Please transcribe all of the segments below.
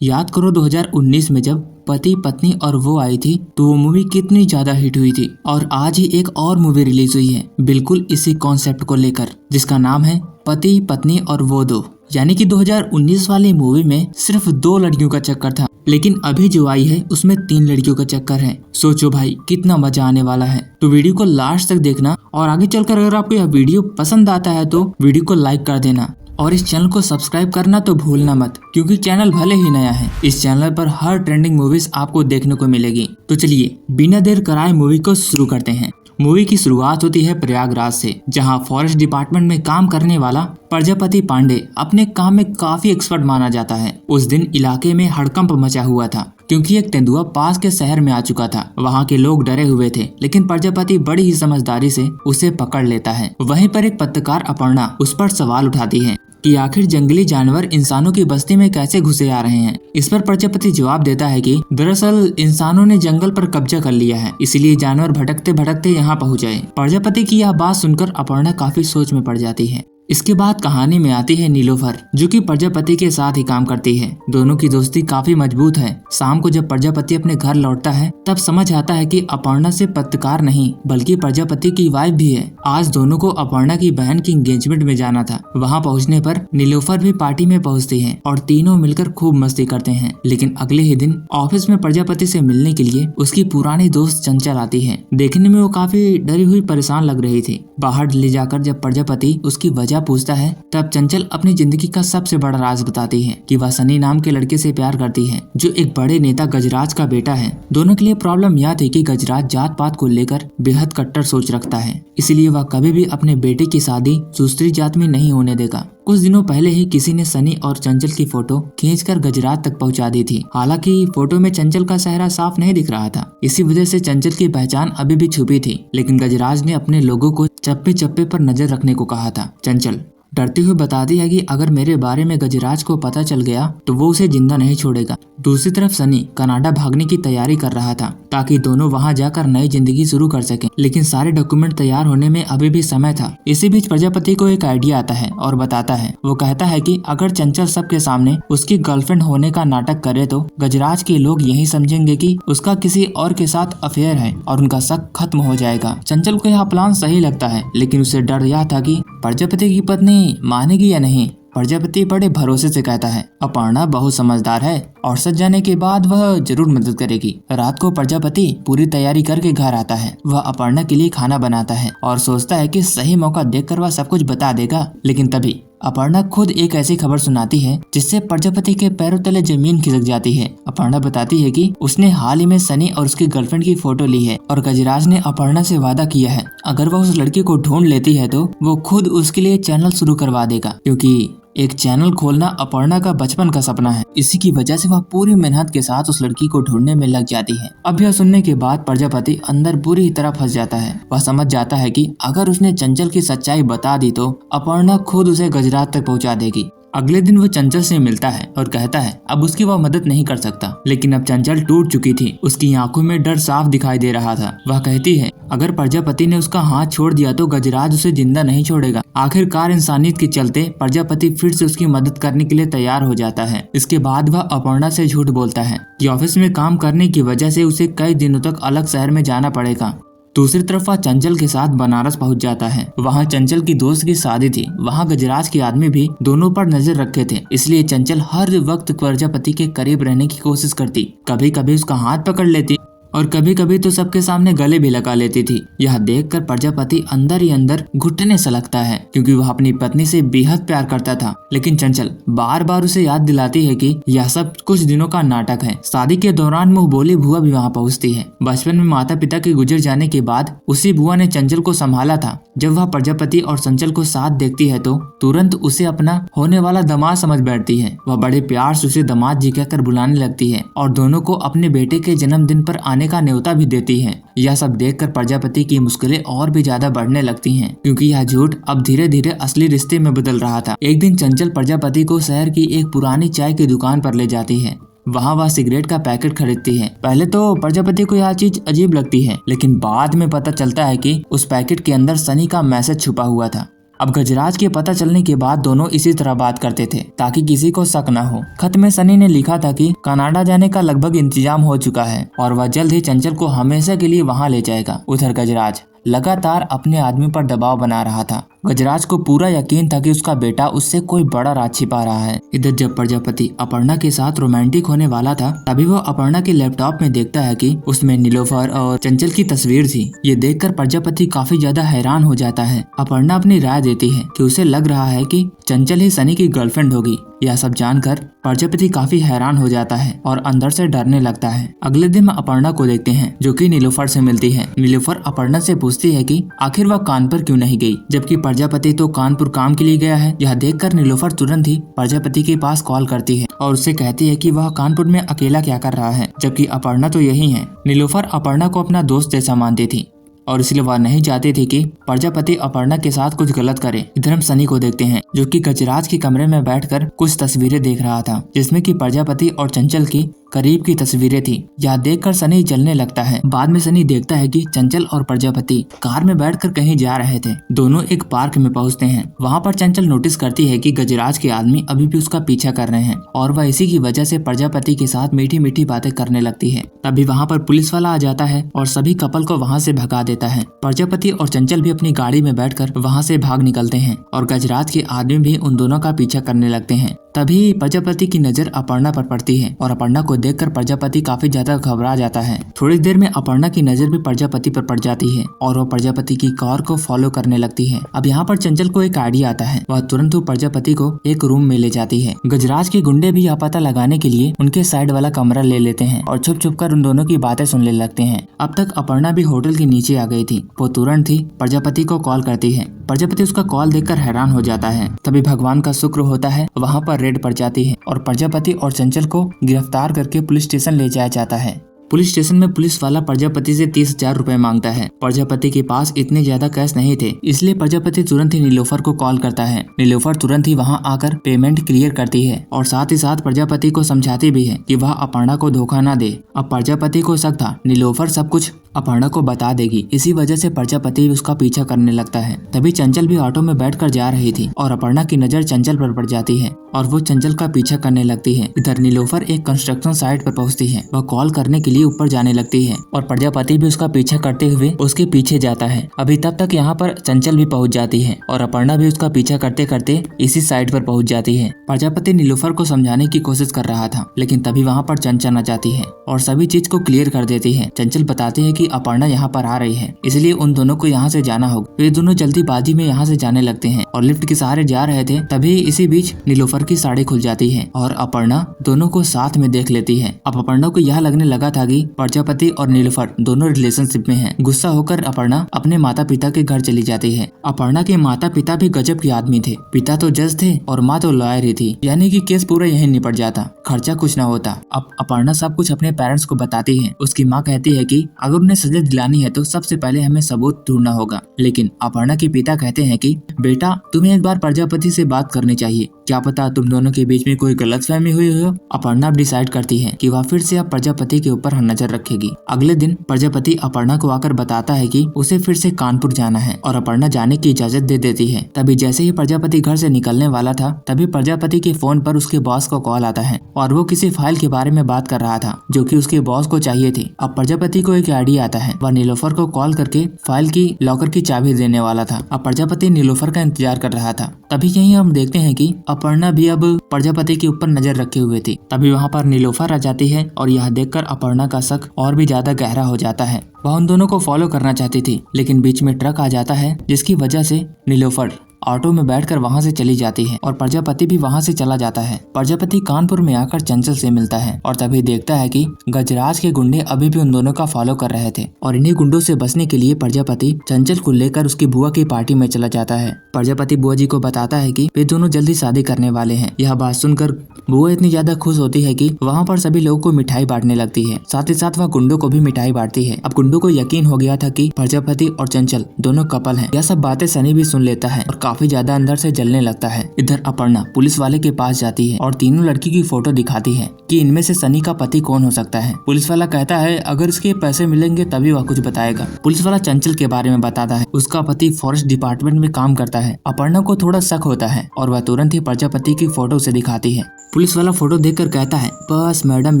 याद करो 2019 में जब पति पत्नी और वो आई थी तो वो मूवी कितनी ज्यादा हिट हुई थी। और आज ही एक और मूवी रिलीज हुई है बिल्कुल इसी कॉन्सेप्ट को लेकर, जिसका नाम है पति पत्नी और वो दो। यानी कि 2019 वाली मूवी में सिर्फ 2 लड़कियों का चक्कर था, लेकिन अभी जो आई है उसमें 3 लड़कियों का चक्कर है। सोचो भाई कितना मजा आने वाला है। तो वीडियो को लास्ट तक देखना, और आगे चलकर अगर आपको यह वीडियो पसंद आता है तो वीडियो को लाइक कर देना और इस चैनल को सब्सक्राइब करना तो भूलना मत, क्योंकि चैनल भले ही नया है, इस चैनल पर हर ट्रेंडिंग मूवीज आपको देखने को मिलेगी। तो चलिए बिना देर कराए मूवी को शुरू करते हैं। मूवी की शुरुआत होती है प्रयागराज से, जहां फॉरेस्ट डिपार्टमेंट में काम करने वाला प्रजापति पांडे अपने काम में काफी एक्सपर्ट माना जाता है। उस दिन इलाके में हड़कंप मचा हुआ था, क्योंकि एक तेंदुआ पास के शहर में आ चुका था। वहां के लोग डरे हुए थे, लेकिन प्रजापति बड़ी ही समझदारी से उसे पकड़ लेता है। वहीं पर एक पत्रकार अपर्णा उस पर सवाल उठाती है कि आखिर जंगली जानवर इंसानों की बस्ती में कैसे घुसे आ रहे हैं। इस पर प्रजापति जवाब देता है कि दरअसल इंसानों ने जंगल पर कब्जा कर लिया है, इसलिए जानवर भटकते भटकते यहाँ पहुँच गए। प्रजापति की यह बात सुनकर अपर्णा काफी सोच में पड़ जाती है। इसके बाद कहानी में आती है नीलोफर, जो कि प्रजापति के साथ ही काम करती है। दोनों की दोस्ती काफी मजबूत है। शाम को जब प्रजापति अपने घर लौटता है तब समझ आता है कि अपर्णा से पत्रकार नहीं बल्कि प्रजापति की वाइफ भी है। आज दोनों को अपर्णा की बहन की एंगेजमेंट में जाना था। वहां पहुंचने पर नीलोफर भी पार्टी में पहुंचती है और तीनों मिलकर खूब मस्ती करते हैं। लेकिन अगले ही दिन ऑफिस में प्रजापति से मिलने के लिए उसकी पुरानी दोस्त चंचल आती है। देखने में वो काफी डरी हुई परेशान लग रही थी। बाहर ले जाकर जब प्रजापति उसकी वजह पूछता है तब चंचल अपनी जिंदगी का सबसे बड़ा राज बताती है कि वह सनी नाम के लड़के से प्यार करती है, जो एक बड़े नेता गजराज का बेटा है। दोनों के लिए प्रॉब्लम यह थी कि गजराज जात पात को लेकर बेहद कट्टर सोच रखता है, इसलिए वह कभी भी अपने बेटे की शादी दूसरी जात में नहीं होने देगा। कुछ दिनों पहले ही किसी ने सनी और चंचल की फोटो खींचकर गजराज तक पहुंचा दी थी। हालांकि फोटो में चंचल का चेहरा साफ नहीं दिख रहा था, इसी वजह से चंचल की पहचान अभी भी छुपी थी। लेकिन गजराज ने अपने लोगों को चप्पे चप्पे पर नजर रखने को कहा था। चंचल डरते हुए बताती है कि अगर मेरे बारे में गजराज को पता चल गया तो वो उसे जिंदा नहीं छोड़ेगा। दूसरी तरफ सनी कनाडा भागने की तैयारी कर रहा था ताकि दोनों वहां जाकर नई जिंदगी शुरू कर सकें, लेकिन सारे डॉक्यूमेंट तैयार होने में अभी भी समय था। इसी बीच प्रजापति को एक आइडिया आता है और बताता है। वो कहता है कि अगर चंचल सबके सामने उसकी गर्लफ्रेंड होने का नाटक करे तो गजराज के लोग यही समझेंगे कि उसका किसी और के साथ अफेयर है और उनका शक खत्म हो जाएगा। चंचल को यह प्लान सही लगता है, लेकिन उसे डर यह था कि प्रजापति की पत्नी मानेगी या नहीं। प्रजापति बड़े भरोसे से कहता है अपर्णा बहुत समझदार है और सच जाने के बाद वह जरूर मदद करेगी। रात को प्रजापति पूरी तैयारी करके घर आता है। वह अपर्णा के लिए खाना बनाता है और सोचता है कि सही मौका देखकर वह सब कुछ बता देगा। लेकिन तभी अपर्णा खुद एक ऐसी खबर सुनाती है जिससे प्रजापति के पैरों तले जमीन खिसक जाती है। अपर्णा बताती है कि उसने हाल ही में सनी और उसकी गर्लफ्रेंड की फोटो ली है और गजराज ने अपर्णा से वादा किया है अगर वह उस लड़की को ढूंढ लेती है तो वो खुद उसके लिए चैनल शुरू करवा देगा, क्योंकि एक चैनल खोलना अपर्णा का बचपन का सपना है। इसी की वजह से वह पूरी मेहनत के साथ उस लड़की को ढूंढने में लग जाती है। अब यह सुनने के बाद प्रजापति अंदर बुरी तरह फंस जाता है। वह समझ जाता है कि अगर उसने चंचल की सच्चाई बता दी तो अपर्णा खुद उसे गजराज तक पहुंचा देगी। अगले दिन वो चंचल से मिलता है और कहता है अब उसकी वह मदद नहीं कर सकता। लेकिन अब चंचल टूट चुकी थी, उसकी आंखों में डर साफ दिखाई दे रहा था। वह कहती है अगर प्रजापति ने उसका हाथ छोड़ दिया तो गजराज उसे जिंदा नहीं छोड़ेगा। आखिरकार इंसानियत के चलते प्रजापति फिर से उसकी मदद करने के लिए तैयार हो जाता है। इसके बाद वह अपर्णा से झूठ बोलता है कि ऑफिस में काम करने की वजह से उसे कई दिनों तक अलग शहर में जाना पड़ेगा। दूसरी तरफ वह चंचल के साथ बनारस पहुंच जाता है। वहां चंचल की दोस्त की शादी थी। वहां गजराज के आदमी भी दोनों पर नजर रखे थे, इसलिए चंचल हर वक्त प्रजापति के करीब रहने की कोशिश करती। कभी कभी उसका हाथ पकड़ लेती और कभी कभी तो सबके सामने गले भी लगा लेती थी। यह देखकर प्रजापति अंदर ही अंदर घुटने से लगता है, क्योंकि वह अपनी पत्नी से बेहद प्यार करता था। लेकिन चंचल बार बार उसे याद दिलाती है कि यह सब कुछ दिनों का नाटक है। शादी के दौरान मुंह बोली बुआ भी वहां पहुंचती है। बचपन में माता पिता के गुजर जाने के बाद उसी बुआ ने चंचल को संभाला था। जब वह प्रजापति और चंचल को साथ देखती है तो तुरंत उसे अपना होने वाला दामाद समझ बैठती है। वह बड़े प्यार से उसे दामाद जी कहकर बुलाने लगती है और दोनों को अपने बेटे के जन्मदिन पर आने का न्योता भी देती है। यह सब देखकर प्रजापति की मुश्किलें और भी ज्यादा बढ़ने लगती हैं, क्योंकि यह झूठ अब धीरे धीरे असली रिश्ते में बदल रहा था। एक दिन चंचल प्रजापति को शहर की एक पुरानी चाय की दुकान पर ले जाती है। वहाँ वह सिगरेट का पैकेट खरीदती है। पहले तो प्रजापति को यह चीज अजीब लगती है, लेकिन बाद में पता चलता है कि उस पैकेट के अंदर सनी का मैसेज छुपा हुआ था। अब गजराज के पता चलने के बाद दोनों इसी तरह बात करते थे ताकि किसी को शक न हो। खत में सनी ने लिखा था कि कनाडा जाने का लगभग इंतजाम हो चुका है और वह जल्द ही चंचल को हमेशा के लिए वहां ले जाएगा। उधर गजराज लगातार अपने आदमी पर दबाव बना रहा था। गजराज को पूरा यकीन था कि उसका बेटा उससे कोई बड़ा राज छिपा रहा है। इधर जब प्रजापति अपर्णा के साथ रोमांटिक होने वाला था तभी वो अपर्णा के लैपटॉप में देखता है कि उसमें नीलोफर और चंचल की तस्वीर थी। ये देखकर प्रजापति काफी ज्यादा हैरान हो जाता है। अपर्णा अपनी राय देती है कि उसे लग रहा है कि चंचल ही सनी की गर्लफ्रेंड होगी। यह सब जानकर प्रजापति काफी हैरान हो जाता है और अंदर से डरने लगता है। अगले दिन अपर्णा को देखते हैं जो कि नीलोफर से मिलती है। नीलोफर अपर्णा से पूछती है कि आखिर वह कानपुर क्यों नहीं गई, जबकि प्रजापति तो कानपुर काम के लिए गया है। यह देखकर नीलोफर तुरंत ही प्रजापति के पास कॉल करती है और उससे कहती है कि वह कानपुर में अकेला क्या कर रहा है, जबकि अपर्णा तो यही है। नीलोफर अपर्णा को अपना दोस्त जैसा मानती थी और इसलिए वह नहीं चाहती थी कि प्रजापति अपर्णा के साथ कुछ गलत करे। इधर हम सनी को देखते हैं जो कि गजराज के कमरे में बैठकर कुछ तस्वीरें देख रहा था जिसमें कि प्रजापति और चंचल की करीब की तस्वीरें थी। यह देखकर सनी जलने लगता है। बाद में सनी देखता है कि चंचल और प्रजापति कार में बैठकर कहीं जा रहे थे। दोनों एक पार्क में पहुंचते हैं। वहां पर चंचल नोटिस करती है कि गजराज के आदमी अभी भी उसका पीछा कर रहे हैं और वह इसी की वजह से प्रजापति के साथ मीठी मीठी बातें करने लगती है। तभी वहां पर पुलिस वाला आ जाता है और सभी कपल को वहां से भगा देता है। प्रजापति और चंचल भी अपनी गाड़ी में बैठकर वहां से भाग निकलते हैं और गजराज के आदमी भी उन दोनों का पीछा करने लगते हैं। तभी प्रजापति की नजर अपर्णा पर पड़ती है और अपर्णा को देखकर प्रजापति काफी ज्यादा घबरा जाता है। थोड़ी देर में अपर्णा की नजर भी प्रजापति पर पड़ जाती है और वह प्रजापति की कार को फॉलो करने लगती है। अब यहाँ पर चंचल को एक आइडिया आता है। वह तुरंत प्रजापति को एक रूम में ले जाती है। गजराज के गुंडे भी यह पता लगाने के लिए उनके साइड वाला कमरा ले लेते हैं और छुप छुप कर उन दोनों की बातें सुनने लगते हैं। अब तक अपर्णा भी होटल के नीचे आ गई थी। वो तुरंत ही प्रजापति को कॉल करती है। प्रजापति उसका कॉल देखकर हैरान हो जाता है। तभी भगवान का शुक्र होता है, वहाँ पर रेड पड़ जाती है और प्रजापति और चंचल को गिरफ्तार करके पुलिस स्टेशन ले जाया जाता है। पुलिस स्टेशन में पुलिस वाला प्रजापति से 30,000 रुपए मांगता है। प्रजापति के पास इतने ज्यादा कैश नहीं थे, इसलिए प्रजापति तुरंत ही नीलोफर को कॉल करता है। नीलोफर तुरंत ही वहां आकर पेमेंट क्लियर करती है और साथ ही साथ प्रजापति को समझाती भी है कि वह अपर्णा को धोखा न दे। अब प्रजापति को शक था नीलोफर सब कुछ अपर्णा को बता देगी, इसी वजह से प्रजापति भी उसका पीछा करने लगता है। तभी चंचल भी ऑटो में बैठकर जा रही थी और अपर्णा की नजर चंचल पर पड़ जाती है और वो चंचल का पीछा करने लगती है। इधर नीलोफर एक कंस्ट्रक्शन साइट पर पहुंचती है। वह कॉल करने के लिए ऊपर जाने लगती है और प्रजापति भी उसका पीछा करते हुए उसके पीछे जाता है। अभी तब तक यहाँ पर चंचल भी पहुँच जाती है और अपर्णा भी उसका पीछा करते करते इसी साइट पर पहुँच जाती है। प्रजापति नीलोफर को समझाने की कोशिश कर रहा था, लेकिन तभी वहाँ पर चंचल आ जाती है और सभी चीज को क्लियर कर देती है। चंचल बताती है कि अपर्णा यहाँ पर आ रही है, इसलिए उन दोनों को यहाँ से जाना होगा। वे दोनों जल्दीबाजी में यहाँ से जाने लगते हैं और लिफ्ट के सहारे जा रहे थे। तभी इसी बीच नीलोफर की साड़ी खुल जाती है और अपर्णा दोनों को साथ में देख लेती है। अब अपर्णा को यह लगने लगा था कि प्रजापति और नीलोफर दोनों रिलेशनशिप में हैं। गुस्सा होकर अपर्णा अपने माता पिता के घर चली जाती है। अपर्णा के माता पिता भी गजब के आदमी थे। पिता तो जज थे और माँ तो लॉयर ही थी, यानी कि केस पूरा यहीं निपट जाता, खर्चा कुछ न होता। अब अपर्णा सब कुछ अपने पेरेंट्स को बताती है। उसकी माँ कहती है कि अगर उन्हें सजा दिलानी है तो सबसे पहले हमें सबूत ढूंढना होगा, लेकिन अपर्णा के पिता कहते हैं कि बेटा तुम्हें एक बार प्रजापति से बात करनी चाहिए, क्या पता तुम दोनों के बीच में कोई गलतफहमी हुई हो। अपर्णा डिसाइड करती है कि वह फिर से अब प्रजापति के ऊपर नजर रखेगी। अगले दिन प्रजापति अपर्णा को आकर बताता है कि उसे फिर से कानपुर जाना है और अपर्णा जाने की इजाजत दे देती है। तभी जैसे ही प्रजापति घर से निकलने वाला था तभी प्रजापति के फोन पर उसके बॉस को कॉल आता है और वो किसी फाइल के बारे में बात कर रहा था जो कि उसके बॉस को चाहिए थी। अब प्रजापति को एक आइडिया आता है। वह नीलोफर को कॉल करके फाइल की लॉकर की चाबी देने वाला था। अब प्रजापति नीलोफर का इंतजार कर रहा था। तभी यहीं हम देखते हैं कि अपर्णा भी अब प्रजापति के ऊपर नजर रखे हुए थी। तभी वहाँ पर नीलोफर आ जाती है और यह देखकर अपर्णा का शक और भी ज्यादा गहरा हो जाता है। वह उन दोनों को फॉलो करना चाहती थी, लेकिन बीच में ट्रक आ जाता है जिसकी वजह से नीलोफर ऑटो में बैठकर वहां से चली जाती है और प्रजापति भी वहां से चला जाता है। प्रजापति कानपुर में आकर चंचल से मिलता है और तभी देखता है कि गजराज के गुंडे अभी भी उन दोनों का फॉलो कर रहे थे और इन्हीं गुंडों से बचने के लिए प्रजापति चंचल को लेकर उसकी बुआ की पार्टी में चला जाता है। प्रजापति बुआ जी को बताता है कि वे दोनों जल्दी शादी करने वाले हैं। यह बात सुनकर बुआ इतनी ज्यादा खुश होती है कि वहाँ पर सभी लोगों को मिठाई बांटने लगती है। साथ ही साथ वह गुंडों को भी मिठाई बांटती है। अब गुंडों को यकीन हो गया था कि प्रजापति और चंचल दोनों कपल हैं। यह सब बातें सनी भी सुन लेता है और काफी ज्यादा अंदर से जलने लगता है। इधर अपर्णा पुलिस वाले के पास जाती है और तीनों लड़की की फोटो दिखाती है कि इनमें से सनी का पति कौन हो सकता है। पुलिस वाला कहता है अगर इसके पैसे मिलेंगे तभी वह कुछ बताएगा। पुलिस वाला चंचल के बारे में बताता है, उसका पति फॉरेस्ट डिपार्टमेंट में काम करता है। अपर्णा को थोड़ा शक होता है और वह तुरंत ही प्रजापति की फोटो उसे दिखाती है। पुलिस वाला फोटो देखकर कहता है बस मैडम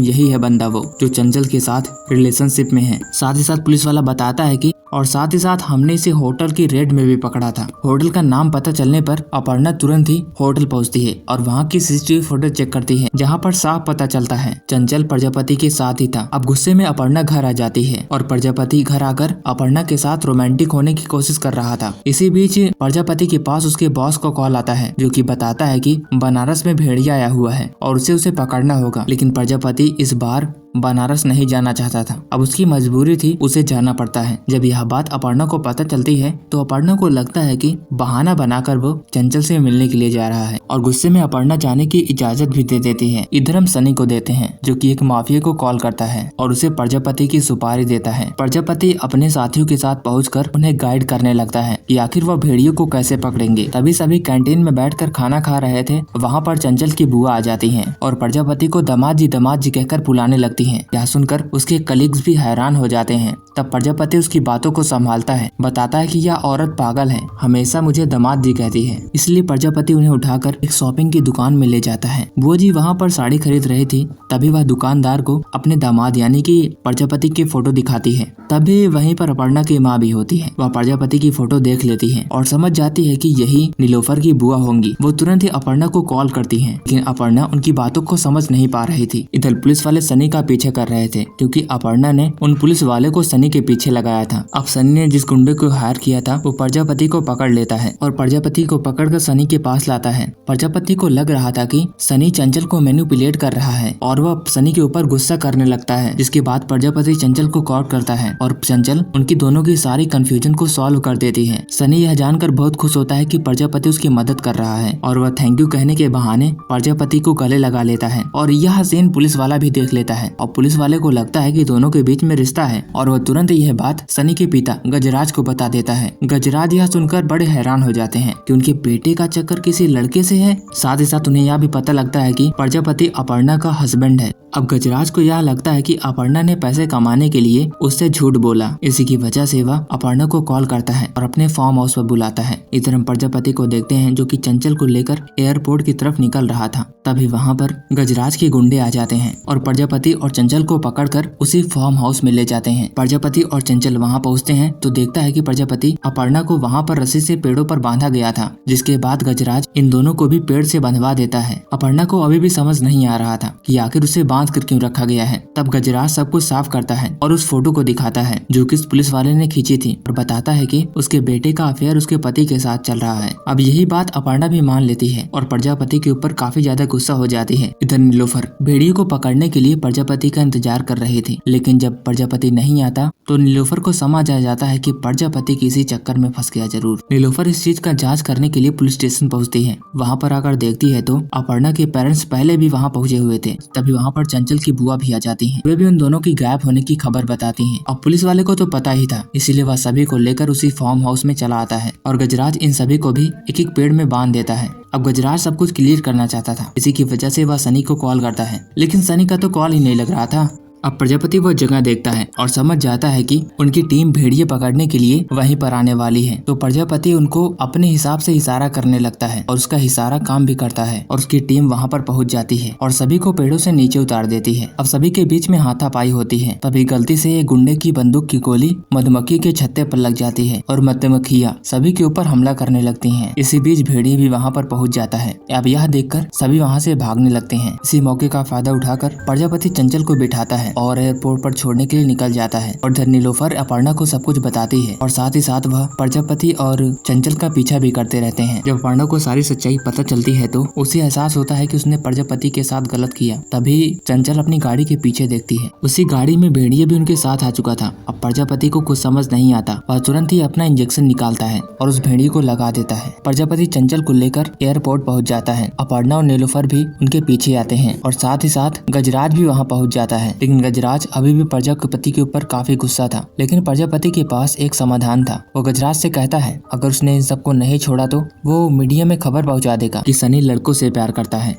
यही है बंदा वो जो चंचल के साथ रिलेशनशिप में है। साथ ही साथ पुलिस वाला बताता है कि साथ ही साथ हमने इसे होटल की रेड में भी पकड़ा था। होटल का नाम पता चलने पर अपर्णा तुरंत ही होटल पहुंचती है और वहां की सीसीटीवी फोटो चेक करती है, जहां पर साफ पता चलता है चंचल प्रजापति के साथ ही था। अब गुस्से में अपर्णा घर आ जाती है और प्रजापति घर आकर अपर्णा के साथ रोमांटिक होने की कोशिश कर रहा था। इसी बीच प्रजापति के पास उसके बॉस को कॉल आता है, जो कि बताता है कि बनारस में भेड़िया आया हुआ है और उसे पकड़ना होगा। लेकिन प्रजापति इस बार बनारस नहीं जाना चाहता था। अब उसकी मजबूरी थी, उसे जाना पड़ता है। जब यह बात अपर्णा को पता चलती है तो अपर्णा को लगता है कि बहाना बनाकर वो चंचल से मिलने के लिए जा रहा है और गुस्से में अपर्णा जाने की इजाजत भी दे देती है। इधर हम सनी को देते हैं, जो कि एक माफिया को कॉल करता है और उसे प्रजापति की सुपारी देता है। प्रजापति अपने साथियों के साथ पहुंचकर उन्हें गाइड करने लगता है कि आखिर वह भेड़ियों को कैसे पकड़ेंगे। तभी सभी कैंटीन में बैठकर खाना खा रहे थे। वहाँ पर चंचल की बुआ आ जाती है और प्रजापति को दामाद जी कहकर बुलाने लगती है। यह सुनकर उसके कलीग्स भी हैरान हो जाते हैं। तब प्रजापति उसकी बातों को संभालता है, बताता है कि यह औरत पागल है, हमेशा मुझे दामाद जी कहती है। इसलिए प्रजापति उन्हें उठाकर एक शॉपिंग की दुकान में ले जाता है। बुआ जी वहाँ पर साड़ी खरीद रही थी। तभी वह दुकानदार को अपने दामाद यानी कि प्रजापति की फोटो दिखाती है। तभी वहीं पर अपर्णा की माँ भी होती है। वह प्रजापति की फोटो देख लेती है और समझ जाती है कि यही नीलोफर की बुआ होंगी। वो तुरंत ही अपर्णा को कॉल करती है, लेकिन अपर्णा उनकी बातों को समझ नहीं पा रही थी। इधर पुलिस वाले सनी का पीछे कर रहे थे, क्योंकि अपर्णा ने उन पुलिस वाले को सनी के पीछे लगाया था। अब सनी ने जिस गुंडे को हायर किया था वो प्रजापति को पकड़ लेता है और प्रजापति को पकड़कर सनी के पास लाता है। प्रजापति को लग रहा था कि सनी चंचल को मैनिपुलेट कर रहा है और वह सनी के ऊपर गुस्सा करने लगता है, जिसके बाद प्रजापति चंचल को कॉल करता है और चंचल उनकी दोनों की सारी कंफ्यूजन को सॉल्व कर देती है। सनी यह जानकर बहुत खुश होता है कि प्रजापति उसकी मदद कर रहा है और वह थैंक यू कहने के बहाने प्रजापति को गले लगा लेता है और यह सीन पुलिस वाला भी देख लेता है और पुलिस वाले को लगता है कि दोनों के बीच में रिश्ता है और वह तुरंत यह बात सनी के पिता गजराज को बता देता है। गजराज यह सुनकर बड़े हैरान हो जाते हैं कि उनके बेटे का चक्कर किसी लड़के से है। साथ ही साथ उन्हें यह भी पता लगता है कि प्रजापति अपर्णा का हस्बैंड है। अब गजराज को यह लगता है कि अपर्णा ने पैसे कमाने के लिए उससे झूठ बोला। इसी की वजह से वह अपर्णा को कॉल करता है और अपने फार्म हाउस पर बुलाता है। इधर हम प्रजापति को देखते हैं, जो कि चंचल को लेकर एयरपोर्ट की तरफ निकल रहा था। तभी वहाँ पर गजराज के गुंडे आ जाते हैं और प्रजापति और चंचल को पकड़कर उसी फार्म हाउस में ले जाते हैं। प्रजापति और चंचल वहाँ पहुँचते हैं तो देखता है कि प्रजापति अपर्णा को वहाँ पर रस्सी से पेड़ों पर बांधा गया था, जिसके बाद गजराज इन दोनों को भी पेड़ से बंधवा देता है। अपर्णा को अभी भी समझ नहीं आ रहा था कि आखिर उसे बांध कर क्यों रखा गया है। तब गजराज सब कुछ साफ करता है और उस फोटो को दिखाता है, जो कि पुलिस वाले ने खींची थी, और बताता है कि उसके बेटे का अफेयर उसके पति के साथ चल रहा है। अब यही बात अपर्णा भी मान लेती है और प्रजापति के ऊपर काफी ज्यादा गुस्सा हो जाती है। इधर नीलोफर भेड़ियों को पकड़ने के लिए प्रजापति का इंतजार कर रही थी, लेकिन जब प्रजापति नहीं आता तो नीलोफर को समझ आ जाता है कि प्रजापति किसी चक्कर में फंस गया जरूर। नीलोफर इस चीज का जांच करने के लिए पुलिस स्टेशन पहुंचती है। वहां पर आकर देखती है तो अपर्णा के पेरेंट्स पहले भी वहां पहुंचे हुए थे। तभी वहां पर चंचल की बुआ भी आ जाती हैं। वे भी उन दोनों की गायब होने की खबर बताती हैं और पुलिस वाले को तो पता ही था, इसीलिए वह सभी को लेकर उसी फार्म हाउस में चला आता है और गजराज इन सभी को भी एक एक पेड़ में बांध देता है। अब गजराज सब कुछ क्लियर करना चाहता था, इसी की वजह से वह सनी को कॉल करता है, लेकिन सनी का तो कॉल ही नहीं लग रहा था। अब प्रजापति वो जगह देखता है और समझ जाता है कि उनकी टीम भेड़िए पकड़ने के लिए वहीं पर आने वाली है। तो प्रजापति उनको अपने हिसाब से इशारा करने लगता है और उसका इशारा काम भी करता है और उसकी टीम वहां पर पहुंच जाती है और सभी को पेड़ों से नीचे उतार देती है। अब सभी के बीच में हाथापाई होती है। तभी गलती से एक गुंडे की बंदूक की गोली मधुमक्खी के छत्ते पर लग जाती है और मधुमक्खियां सभी के ऊपर हमला करने लगती है। इसी बीच भेड़िए भी वहाँ पर पहुँच जाता है। अब यह देखकर सभी वहाँ से भागने लगते हैं। इसी मौके का फायदा उठाकर प्रजापति चंचल को बिठाता है और एयरपोर्ट पर छोड़ने के लिए निकल जाता है और नीलोफर अपर्णा को सब कुछ बताती है और साथ ही साथ वह प्रजापति और चंचल का पीछा भी करते रहते हैं। जब अपर्णा को सारी सच्चाई पता चलती है तो उसे एहसास होता है कि उसने प्रजापति के साथ गलत किया। तभी चंचल अपनी गाड़ी के पीछे देखती है। उसी गाड़ी में भेड़िए भी उनके साथ आ चुका था। अब प्रजापति को कुछ समझ नहीं आता, वह तुरंत ही अपना इंजेक्शन निकालता है और उस भेड़िए को लगा देता है। प्रजापति चंचल को लेकर एयरपोर्ट पहुँच जाता है। अपर्णा और नीलोफर भी उनके पीछे आते हैं और साथ ही साथ गजराज भी वहाँ पहुँच जाता है, लेकिन लेकिन गजराज अभी भी प्रजापति के ऊपर काफी गुस्सा था। लेकिन प्रजापति के पास एक समाधान था। वो गजराज से कहता है अगर उसने इन सबको नहीं छोड़ा तो वो मीडिया में खबर पहुंचा देगा कि सनी लड़कों से प्यार करता है।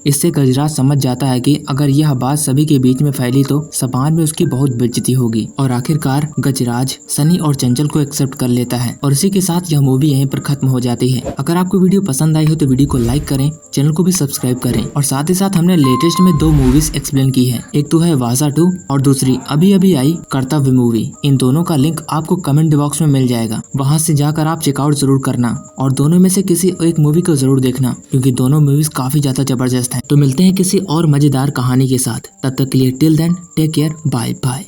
इससे गजराज समझ जाता है कि अगर यह बात सभी के बीच में फैली तो समाज में उसकी बहुत बेइज्जती होगी। और आखिरकार गजराज सनी और चंचल को एक्सेप्ट कर लेता है और इसी के साथ यह मूवी यहीं पर खत्म हो जाती है। अगर आपको वीडियो पसंद आई हो तो वीडियो को लाइक करें, चैनल को भी सब्सक्राइब करें और साथ ही साथ हमने लेटेस्ट में 2 मूवीज एक्सप्लेन की है। एक तो है वाजा 2 और दूसरी अभी अभी आई कर्तव्य मूवी। इन दोनों का लिंक आपको कमेंट बॉक्स में मिल जाएगा, वहाँ से जाकर आप चेकआउट जरूर करना और दोनों में से किसी एक मूवी को जरूर देखना क्योंकि दोनों मूवीज काफी ज्यादा जबरदस्त है। तो मिलते हैं किसी और मजेदार कहानी के साथ, तब तक के लिए till then take care, bye bye.